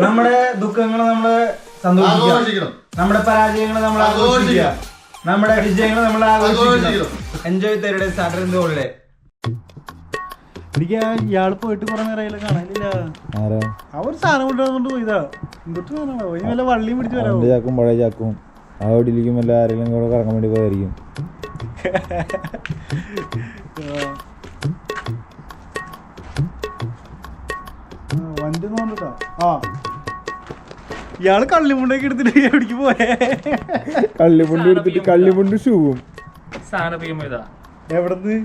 നമ്മുടെ ദുഃഖങ്ങളെ നമ്മള് സന്തോഷിക്കണം, നമ്മുടെ പരാജയങ്ങളെ നമ്മൾ ആഘോഷിക്കുക, നമ്മുടെ വിജയങ്ങളെ നമ്മൾ ആഘോഷിക്കണം. എൻജോയ് തരുടെ സാറ്റർഡേ ഹോളിഡേ. എനിക്ക് ഇയാള് പോയിട്ട് കുറെ നേരം കാണാനില്ല. അവർ സാധനം കൊണ്ടുവന്നുകൊണ്ട് പോയതാ. എന്തൊട്ട് സാധനമാണോ? ഈ വല്ല വള്ളിയും പിടിച്ച് വരാമോ? ചാക്കും പഴയ ചാക്കും അവിടെയിരിക്കും. വല്ല ആരെങ്കിലും കൂടെ കറങ്ങാൻ വേണ്ടി പോയായിരിക്കും. വണ്ടി നോണ്ടിട്ടാ. ആ ഇയാള് കള്ളിമുണ്ടൊക്കെ എടുത്തിട്ട് എവിടേക്ക് പോയേ? കള്ളിമുണ്ട് എടുത്തിട്ട് കള്ളിമുണ്ട് ഷൂവും എവിടെന്ന്?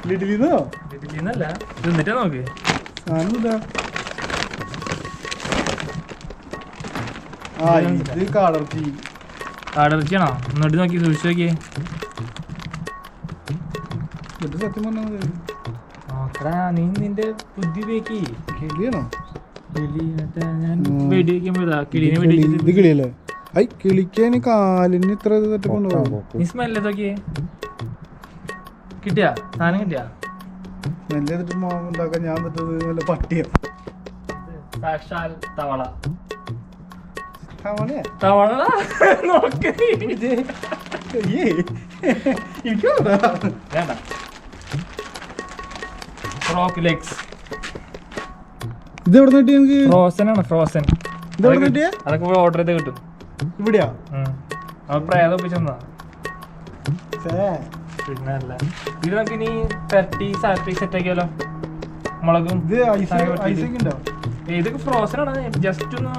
ലിറ്റിലിന്നോ? ലിറ്റിലിന്നല്ല, എന്നിട്ടാ നോക്ക് സാധനം ഇതാ. ആ ഇത് കാടർച്ചി. കാടർച്ചിയാണോ? എന്നിട്ട് നോക്കി സൂക്ഷിച്ച് നോക്കിയേ. ഇത് സത്യം പറഞ്ഞാൽ നീ നിന്റെ ബുദ്ധി ഉപയോഗിക്ക്. കിളിയാണോ? ഞാൻ വെടി വെക്കുമ്പോഴാ കിളിനെ വെടി. ഇത് കിളിയല്ലേ? ഐ കിളിക്കാൻ കാലിന് ഇത്ര തെറ്റപ്പുണ്ടോ? നീ സ്മെല്ല് നോക്കിയേ. കിട്ടിയാ സാധനം? കിട്ടിയാ സ്മെല്ല് ചെയ്തിട്ട് ഉണ്ടാക്കാൻ ഞാൻ തെറ്റത് നല്ല പട്ടിയാ. സാക്ഷാൽ തവള. തവളയാ? തവള നോക്ക്. വേണ്ട. Frock legs. ഇത് എവിടെ കിട്ടിയ? ഫ്രോസൺ ആണ്, ഫ്രോസൺ. ഇത് എവിടെ കിട്ടിയ? അതൊക്കെ ഓർഡർ ചെയ്ത് കിട്ടും. ഇവിടെയാ? പ്രേതം ഒപ്പിച്ചെന്നാ. പിന്നെ അല്ല ഇത് നമുക്ക് ഇനി പെരട്ടി സാലറി സെറ്റ് ആക്കിയാലോ? മുളകും ഇതൊക്കെ ഫ്രോസൺ ആണ്. ജസ്റ്റ് ഒന്ന്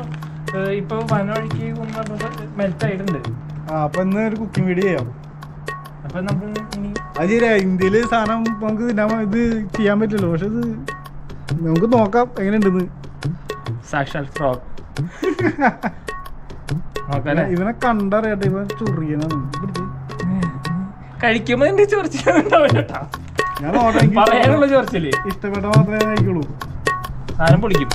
ഇപ്പൊ വനവഴിക്ക് മെൽറ്റ് ആയിട്ടുണ്ട്. അപ്പൊ ഇന്ന് ഒരു കുക്കിംഗ് വീഡിയോ ചെയ്യാം. അപ്പൊ നമുക്ക് ഇനി അത് ശരിയാ, ഇന്ത്യയില് സാധനം നമുക്ക് ഇത് ചെയ്യാൻ പറ്റില്ലല്ലോ. പക്ഷെ ഇത് നമുക്ക് നോക്കാം എങ്ങനെയുണ്ടെന്ന്. സാക്ഷാൽ ഫ്രോഗ്. ഇവനെ കണ്ടറിയട്ടെ, ഇവൻ ചൊറിയനാണ്. കഴിക്കുമ്പോ എന്റെ ചൊറിച്ചിലുണ്ടാവില്ലട്ടാ. ഞാൻ ഓർഡർ പറയാനുള്ള ചൊറിച്ചില് ഇഷ്ടപ്പെട്ട മാത്രമേ കഴിക്കുള്ളൂ. സാധനം പൊളിക്കും.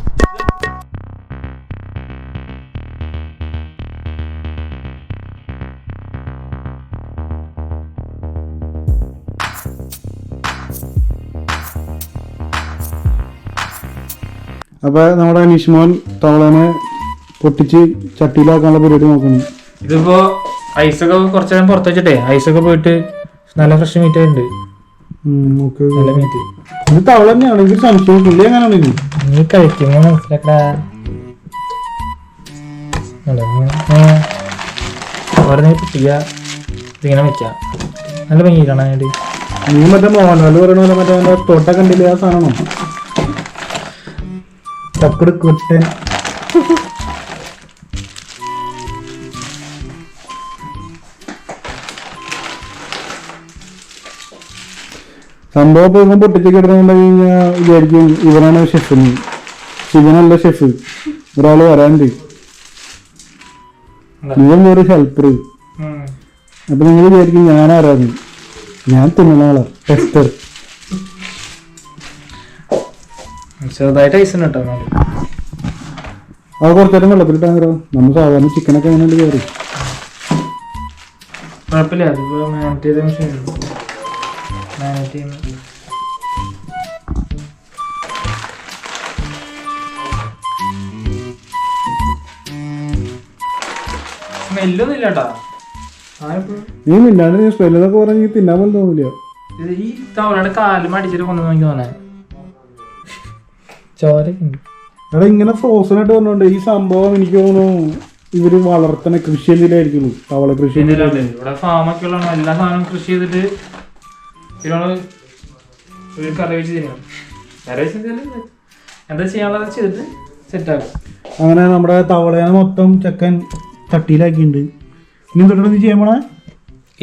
അപ്പൊ നമ്മുടെ നിഷ്മോൻ തവളനെ പൊട്ടിച്ച് ചട്ടിയിലാക്കാനുള്ള പരിപാടി നോക്കണം. ഇതിപ്പോ ഐസൊക്കെ കുറച്ചു നേരം പുറത്ത് വെച്ചിട്ടേ ഐസൊക്കെ പോയിട്ട് നല്ല ഫ്രഷ് മീറ്റ് ഉണ്ട്. നല്ല മീറ്റ്. ഇത് തവള തന്നെയാണെങ്കിൽ സംശയം. പുള്ളി എങ്ങനെയാണെങ്കിൽ നീ കഴിക്കുമ്പോ മനസ്സിലാക്കടാ. പൊട്ടിക്കുക, ഇതിങ്ങനെ വെക്കാം. നല്ല ഭംഗി കാണാനായിട്ട്. നീ മറ്റേ മോഹൻലാൽ പറയണ പോലെ മറ്റേ തോട്ട കണ്ടില്ലേ ആ സാധനമാണോ? തക്കട് കുട്ടൻ. സംഭവം ഇപ്പം പൊട്ടിച്ച് കിടന്നുകൊണ്ട് കഴിഞ്ഞാൽ വിചാരിക്കും ഇവനാണ് ഷെഫിന്. ഇവനല്ല ഷെഫ്, ഒരാള് വരാണ്ട്. ഇവനൊരു ഹെൽപ്പർ. അപ്പൊ നിങ്ങൾ വിചാരിക്കും ഞാനാരാന്ന്. ഞാൻ തിന്നണാളാ, ടെസ്റ്റർ. ചെറുതായിട്ട് ഐസ് കേട്ടോ. അത് കുറച്ചേരം വെള്ളത്തിലിട്ടാ. നമ്മൾ സാധാരണ ചിക്കനൊക്കെ എങ്ങനെയുണ്ട് കയറി. കുഴപ്പമില്ല, അതിപ്പോ മാനേറ്റ് ചെയ്ത മെഷീൻ. മാനേറ്റ് ചെയ്യുന്ന സ്മെല്ലൊന്നും ഇല്ല കേട്ടാ. നീ മിന്നാണ്ട് നീ സ്മെല്ലൊക്കെ പറഞ്ഞ് തിന്നാൻ പോലും തോന്നില്ല. ഈ തവളയുടെ കാലും അടിച്ചിട്ട് കൊണ്ടു നോക്കി തോന്നേ ചോരൊക്കെ. എടാ ഇങ്ങനെ ഫ്രോസൺ ആയിട്ട് പറഞ്ഞോണ്ട് ഈ സംഭവം എനിക്ക് തോന്നുന്നു ഇവര് വളർത്തണ കൃഷി എന്തിനായിരിക്കുള്ളൂ. തവള കൃഷി ഇവിടെ ഫാമൊക്കെ ഉള്ള എല്ലാ സാധനവും കൃഷി ചെയ്തിട്ട് ഒരു കറി വെച്ച് ചെയ്യണം. കറി വെച്ച് എന്താ ചെയ്യാനുള്ളത് ചെയ്തിട്ട് സെറ്റാക്കും. അങ്ങനെ നമ്മുടെ തവളയെ മൊത്തം ചെക്കൻ ചട്ടിയിലാക്കിയിട്ടുണ്ട്. ഇനി തൊട്ട് നീ ചെയ്യാൻ പോണേ?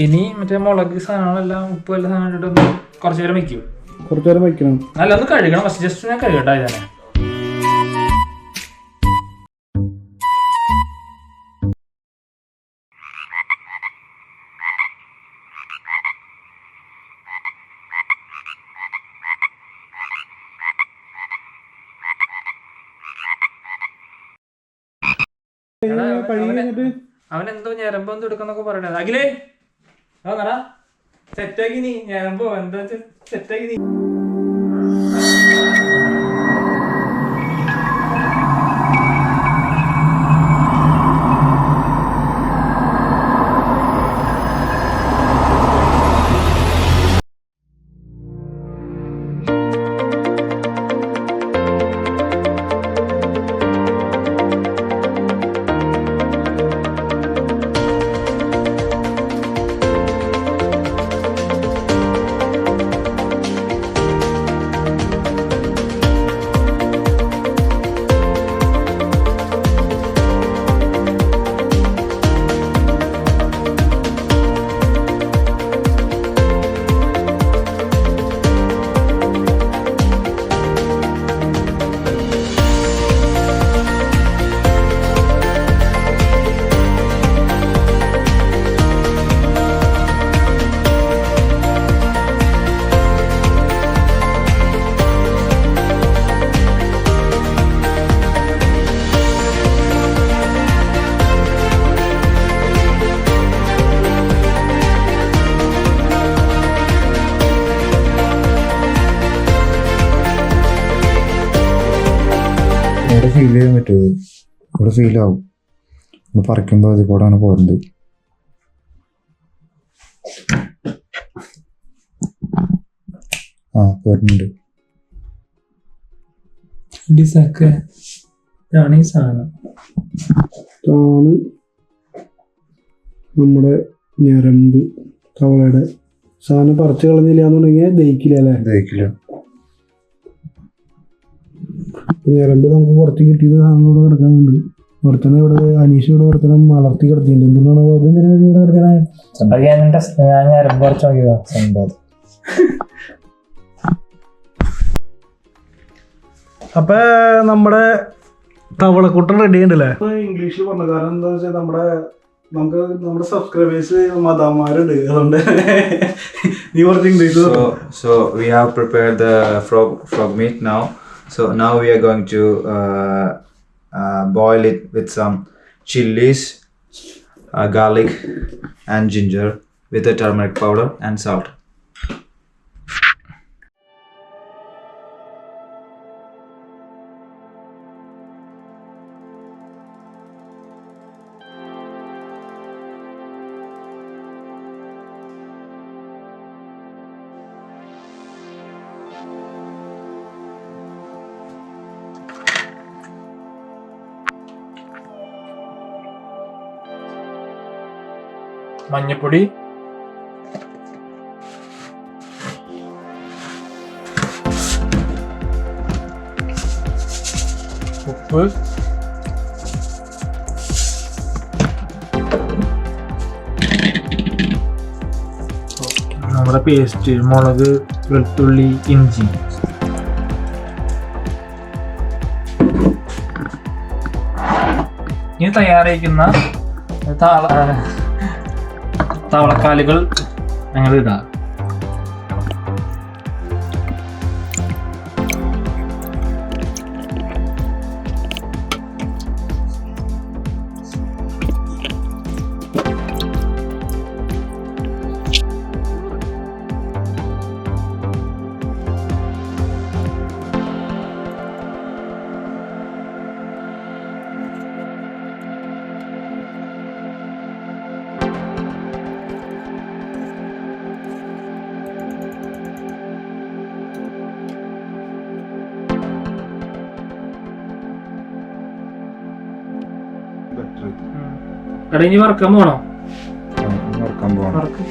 ഇനി മറ്റേ മുളക് സാധനങ്ങളെല്ലാം ഉപ്പ് എല്ലാ സാധനം ഇട്ടിട്ട് കുറച്ചു നേരം വയ്ക്കും. കുറച്ചു നേരം വയ്ക്കണം. നല്ല ഒന്ന് കഴുകണം. പക്ഷെ ജസ്റ്റ് ഞാൻ കഴുകട്ടെ. ഇതാണ് അവനെന്തോ ഞരമ്പോ എന്തോ എടുക്കുന്നൊക്കെ പറയണത്. അഖിലേ സെറ്റാക്കി നീ ഞരമ്പോ എന്താ സെറ്റാക്കി നീ. ഫീൽ ചെയ്യാൻ പറ്റുമോ? ഇവിടെ ഫീൽ ആവും. നമ്മൾ പറിക്കുമ്പോൾ അതിൽ കൂടെയാണ് പോകുന്നത്. പോരുന്നുണ്ട്. ഇതാണ് ഈ സാധനം. ഇതാണ് നമ്മുടെ ഞരമ്പ്. തവളയുടെ സാധനം പറിച്ചു കളഞ്ഞില്ല എന്നുണ്ടെങ്കിൽ ദഹിക്കില്ല അല്ലേ? ദഹിക്കില്ല. ഞരമ്പ് നമുക്ക് കുറച്ച് കിട്ടിയത് സാധനം ഇവിടെ കിടക്കുന്നുണ്ട്. ഒരുത്തനെ ഇവിടെ അനീഷ് ഇവിടെ ഒരുത്തനെ വളർത്തി കിടത്തിയിട്ടുണ്ട്. എന്തുകൊണ്ടാണ് ഇവിടെ കിടക്കാനായ? ഞാൻ ഞരമ്പ് കുറച്ച് നോക്കിയതാ സംഭവം. അപ്പൊ നമ്മുടെ തവളക്കുട്ടൻ റെഡി ഉണ്ടല്ലേ? ഇംഗ്ലീഷിൽ പറഞ്ഞു. കാരണം എന്താ വെച്ചാൽ നമ്മുടെ സബ്സ്ക്രൈബേഴ്സ് മദാമാരുണ്ട്. അതുകൊണ്ട് നീ കുറച്ച് English. So we have prepared the frog meat now. So now we are going to boil it with some chilies, garlic and ginger with the turmeric powder and salt. മഞ്ഞപ്പൊടി, ഉപ്പ്, നമ്മുടെ പേസ്റ്റ്, മുളക്, വെളുത്തുള്ളി, ഇഞ്ചി. ഇനി തയ്യാറായിരിക്കുന്ന തവളക്കാലുകൾ ഞങ്ങൾ ഇടാം. കടഞ്ഞ് വറക്കാൻ പോണോ? വറക്കാൻ പോകണം. വറക്ക്.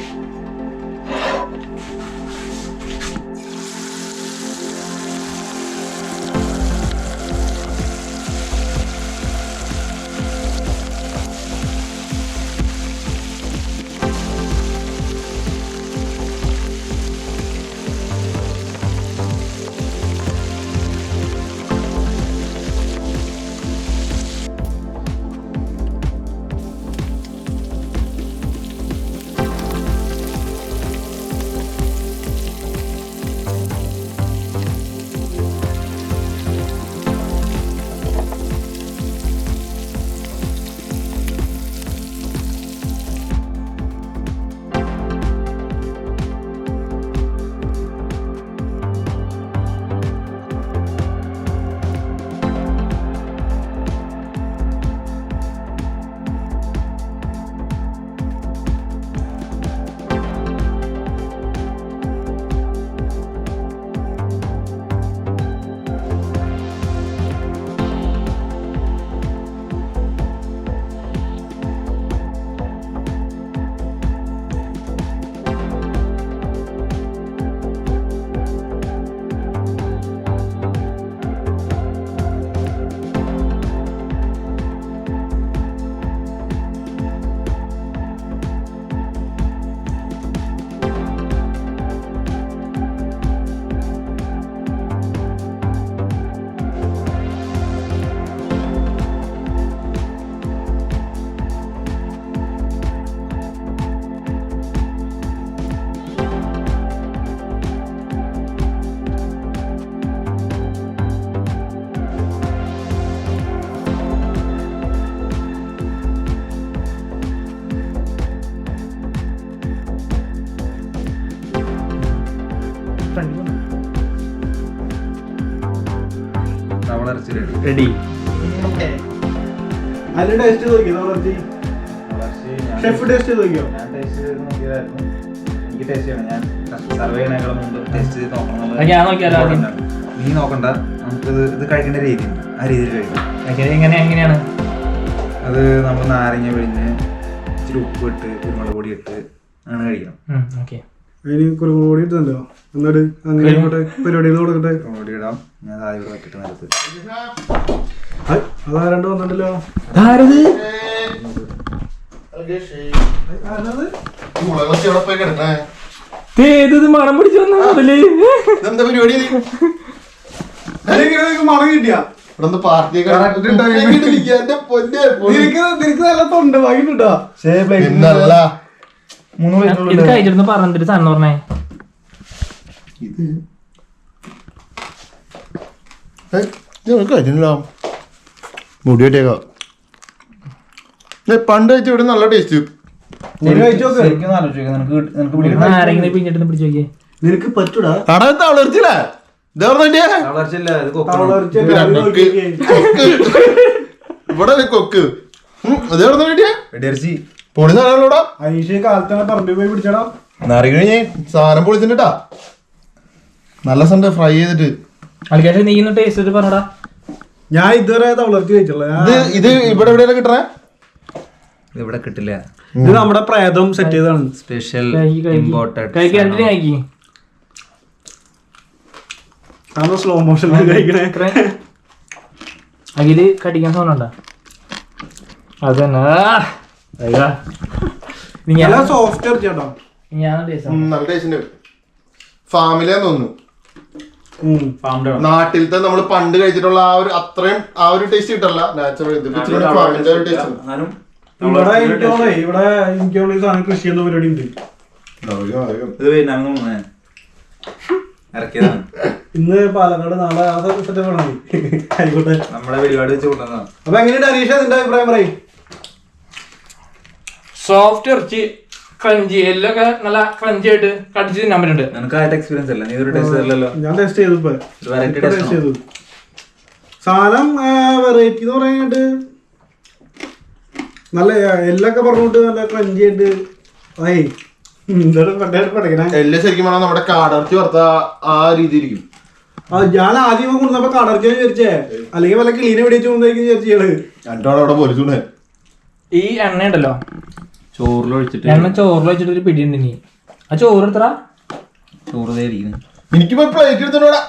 റെഡി. അതിന്റെ ടേസ്റ്റ് നോക്കിയോ ഷെഫ് ടേസ്റ്റ് നോക്കിയോ? ഞാൻ ടേസ്റ്റ് ചെയ്ത് നോക്കിയതായിരുന്നു. എനിക്ക് ടേസ്റ്റ് ചെയ്യണം. ഞാൻ സർവേ ചെയ്യണേക്കാളും മുമ്പ് ടേസ്റ്റ് ചെയ്ത് നോക്കണം. ഞാൻ നോക്കിയാലോ ആദ്യം? നീ നോക്കണ്ട, നമുക്കിത് കഴിക്കേണ്ട രീതി ആ രീതിയിൽ കഴിക്കാം. എങ്ങനെയാണ്? അത് നമ്മൾ നാരങ്ങ പിഴിഞ്ഞ് ഇച്ചിരി ഉപ്പ് ഇട്ട് കുരുമുളക് പൊടി ഇട്ട് അങ്ങനെ കഴിക്കണം. ഓക്കെ. അതിന് കുരുമുളക് പൊടി ഇട്ടല്ലോ. എന്നിട്ട് അങ്ങനെ പരിപാടികൾ കൊടുക്കട്ടെ. പൊടി ഇടാം. ഞാൻ ആദ്യം ഇവിടെ വെക്കിട്ട് നേരത്ത് അതാരണ്ട് വന്നിട്ടല്ലോ. മണം പിടിച്ചു വന്ന മുതല് മണം കിട്ടിയാ നല്ല തൊണ്ട വാങ്ങിട്ടാ. ഇത് കഴിച്ചിരുന്ന് പറഞ്ഞിട്ട് സാധനം പറഞ്ഞേ. മുടി വെട്ടിയേക്കാം. പണ്ട് കഴിച്ച ഇവിടെ നല്ല ടേസ്റ്റ്. ആരെങ്കിലും പിന്നിട്ട് പിടിച്ചു നോക്കിയേ. നിനക്ക് പറ്റൂടാ. തളർച്ചില്ലേ? ഇവിടെ കൊക്ക് പൊളി സാധനങ്ങളോടാ. അനീഷ കാലത്താണ് പറമ്പിൽ പോയി പിടിച്ചടാ. നാരങ്ങ സാധനം പൊളിച്ചിട്ടാ നല്ല സണ്ട ഫ്രൈ ചെയ്തിട്ട്. നീ ടേസ്റ്റ് പറഞ്ഞടാ. ഞാൻ ഇതുവരെ തവളർത്തി കഴിച്ചുള്ള. ഇത് ഇവിടെ എവിടെയല്ല കിട്ടണേ? ഇവിടെ കിട്ടില്ല. ഇത് നമ്മുടെ പ്രേതം സെറ്റ് ചെയ്താണ്. സ്പെഷ്യൽ സ്ലോ മോഷൻ കഴിക്കണേ. അഖില് കടിക്കാൻ തോന്നണ്ട. അത് തന്നെ സോഫ്റ്റ് ഇറച്ചിട്ടോ. നല്ല ടേസ്റ്റ്. ഫാമിലിയാന്ന് തോന്നുന്നു. നാട്ടിലത്തെ നമ്മള് പണ്ട് കഴിച്ചിട്ടുള്ള അത്രയും ടേസ്റ്റ് കിട്ടല്ല. നാച്ചുറൽ ഫാമിന്റെ ഒരു ടേസ്റ്റ്. ഇവിടെ എനിക്ക് സാധനം കൃഷി ചെയ്യുന്ന പരിപാടി ഉണ്ട്. ഇന്ന് പാലക്കാട് നാളെ ആയിക്കോട്ടെ. നമ്മുടെ പരിപാടി വെച്ച് കൊണ്ടുവന്നതാണ്. അപ്പൊ എങ്ങനെയുണ്ട് അനീഷ നിന്റെ അഭിപ്രായം പറയും? സോഫ്റ്റ് ഇറച്ചി ക്രഞ്ചി എല്ലൊക്കെ നല്ല ക്രഞ്ചി ആയിട്ട് കടിച്ച് തിന്നാൻ പറ്റുന്നുണ്ട്. നിനക്ക് ആയിട്ട് എക്സ്പീരിയൻസ് അല്ല, നീ ഒരു ടേസ്റ്റ് അല്ലല്ലോ. ഞാൻ ടേസ്റ്റ് ചെയ്തു. ടേസ്റ്റ് ചെയ്തു സാധനം വെറൈറ്റി എന്ന് പറയാനായിട്ട് നല്ല എല്ലൊക്കെ പറഞ്ഞോട്ട് നല്ല ക്രഞ്ചി ആയിട്ട്. എല്ലാം ശരിക്കും വേണം നമ്മുടെ കാടർച്ചി വറുത്ത ആ രീതിയിരിക്കും. ഞാൻ ആദ്യം കൊണ്ടുവന്നപ്പോ കാടർച്ചി വിചാരിച്ചേ, അല്ലെങ്കിൽ വല്ല കിളീനെ വെടിച്ചു കൊണ്ടായിരിക്കും വിചാരിച്ചത്. രണ്ടോടെ അവിടെ പോലീസുണ്ട്. ഈ എണ്ണ ഉണ്ടല്ലോ ചോറിലൊഴിച്ചിട്ട് ഒരു പിടിയുണ്ട്. നീ ആ ചോറ് എടുത്തറ. ചോറ് തേരിക്കുന്നു. എനിക്കിപ്പോ പ്ലേറ്റ് എടുത്തോടാ.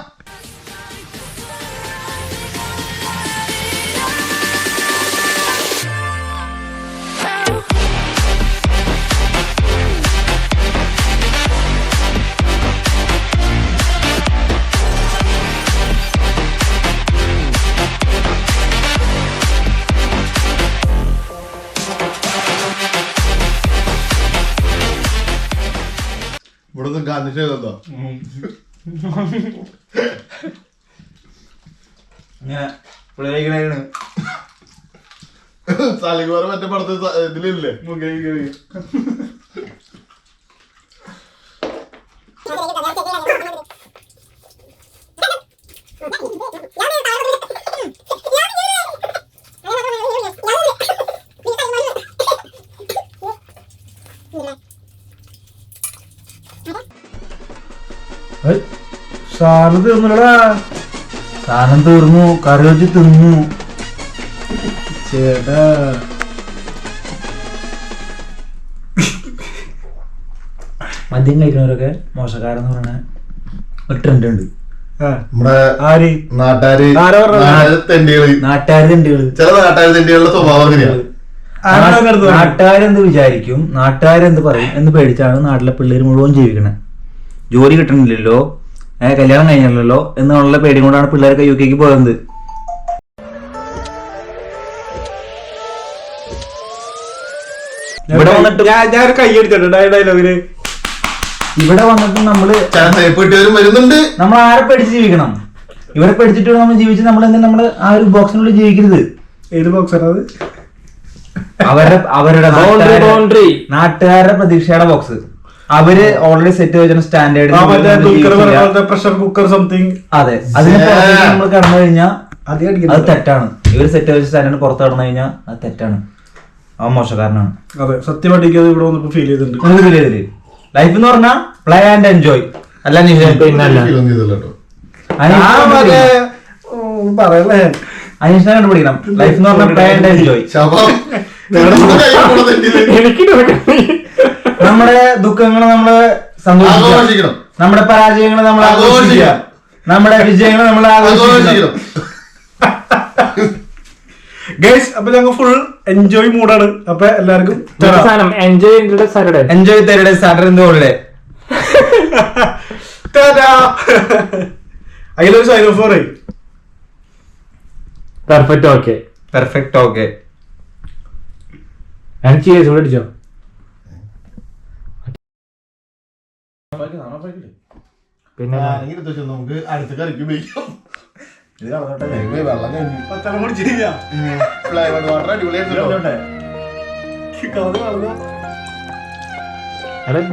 ഇവിടെ ഗാന്ധി ചെയ്തോ സാലിഗോറ മറ്റേ പടത്ത് ഇതിലില്ലേ സാധനം തീർന്നുടാ. സാധനം തീർന്നു. കറി വെച്ച് തിന്നു ചേട്ടാ. മദ്യം കഴിക്കുന്നവരൊക്കെ മോശക്കാരെന്ന് പറഞ്ഞ ഒരു ട്രെൻഡ് ഉണ്ട്. നമ്മുടെ നാട്ടാര് തെണ്ടികള് ചില നാട്ടാര് തെണ്ടികളുടെ സ്വഭാവം അങ്ങനെയാണ്. നാട്ടുകാരെന്ത് വിചാരിക്കും, നാട്ടുകാരെന്ത് പറയും എന്ന് പേടിച്ചാണ് നാട്ടിലെ പിള്ളേർ മുഴുവൻ ജീവിക്കണേ. ജോലി കിട്ടണില്ലല്ലോ, കല്യാണം കഴിഞ്ഞല്ലോ എന്നുള്ള പേടി കൊണ്ടാണ് പിള്ളേരൊക്കെ യു കെക്ക് പോകുന്നത്. ഇവിടെ വന്നിട്ട് ഞാൻ കൈ അടിച്ചിട്ടുണ്ട് ഡയലോഗിന്. ഇവിടെ വന്നിട്ട് നമ്മള് വരുന്നുണ്ട്. നമ്മൾ ആരെ പേടിച്ച് ജീവിക്കണം? ഇവരെ പേടിച്ചിട്ട് നമ്മൾ ജീവിച്ച് നമ്മൾ നമ്മള് ആ ഒരു ബോക്സിനുള്ളിൽ ജീവിക്കരുത്. ഏത് ബോക്സാണ് അത്? അവരുടെ നാട്ടുകാരുടെ പ്രതീക്ഷയുടെ ബോക്സ്. അവര് ഓൾറെഡി സെറ്റ് വെച്ച സ്റ്റാൻഡേർഡ്. Pressure cooker something. അതെ, അതിന് നമ്മൾ കടന്നു കഴിഞ്ഞാൽ അത് തെറ്റാണ്. ഒരു സെറ്റ് വെച്ച് സ്റ്റാൻഡേർഡ് പുറത്ത് കടന്നു കഴിഞ്ഞാൽ അത് തെറ്റാണ്, അവൻ മോശക്കാരനാണ്. അതെ, സത്യമായിട്ട് അത് ഇവിടെ വന്നപ്പോ ഫീൽ ചെയ്തിട്ടുണ്ട്. ലൈഫ് എന്ന് പറഞ്ഞാൽ പ്ലേ ആൻഡ് എൻജോയ് അല്ല. പിന്നല്ല അനീഷിനെ കണ്ടുപിടിക്കണം. ലൈഫ് എന്ന് പറഞ്ഞാൽ പ്ലേ ആൻഡ് എൻജോയ്. നമ്മുടെ ദുഃഖങ്ങൾ നമ്മള് സന്തോഷിക്കണം, നമ്മുടെ പരാജയങ്ങൾ നമ്മൾ ആഘോഷിക്കുക, നമ്മുടെ വിജയങ്ങൾ നമ്മൾ ആഘോഷിക്കണം. ഗൈസ്, അപ്പൊ ഞങ്ങൾ ഫുൾ എൻജോയ് മൂഡാണ്. അപ്പൊ എല്ലാവർക്കും എൻജോയ് സാറ്റർഡേ, എൻജോയ് തരുടെ സാറ്റർഡേ ഹോളിഡേ. അതിലൊരു സൈൻ ഓഫ് പറയും. Perfect okay, perfect okay. Cheese കൂടെ അടിച്ചോ. പിന്നെ നമുക്ക് അടുത്ത കറിക്ക് ഉപയോഗിക്കാം.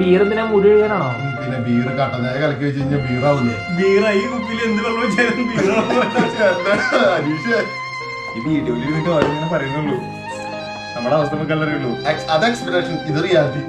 ബീർ എന്തിനാ മുടി കഴിയാനാണോ? പിന്നെ ബീർ കട്ടനായ കലക്കി വെച്ച് കഴിഞ്ഞാൽ ബീറാവില്ലേ? ബീറായി കുപ്പിയിൽ എന്ത് വെള്ളം വെച്ചാലും ഈ വീഡിയോയിൽ പറയുന്നുള്ളൂ, നമ്മുടെ അവസ്ഥ നമുക്ക് അറിയുള്ളൂ. അത് എക്സ്പെക്ടേഷൻ, ഇത് റിയാലിറ്റി.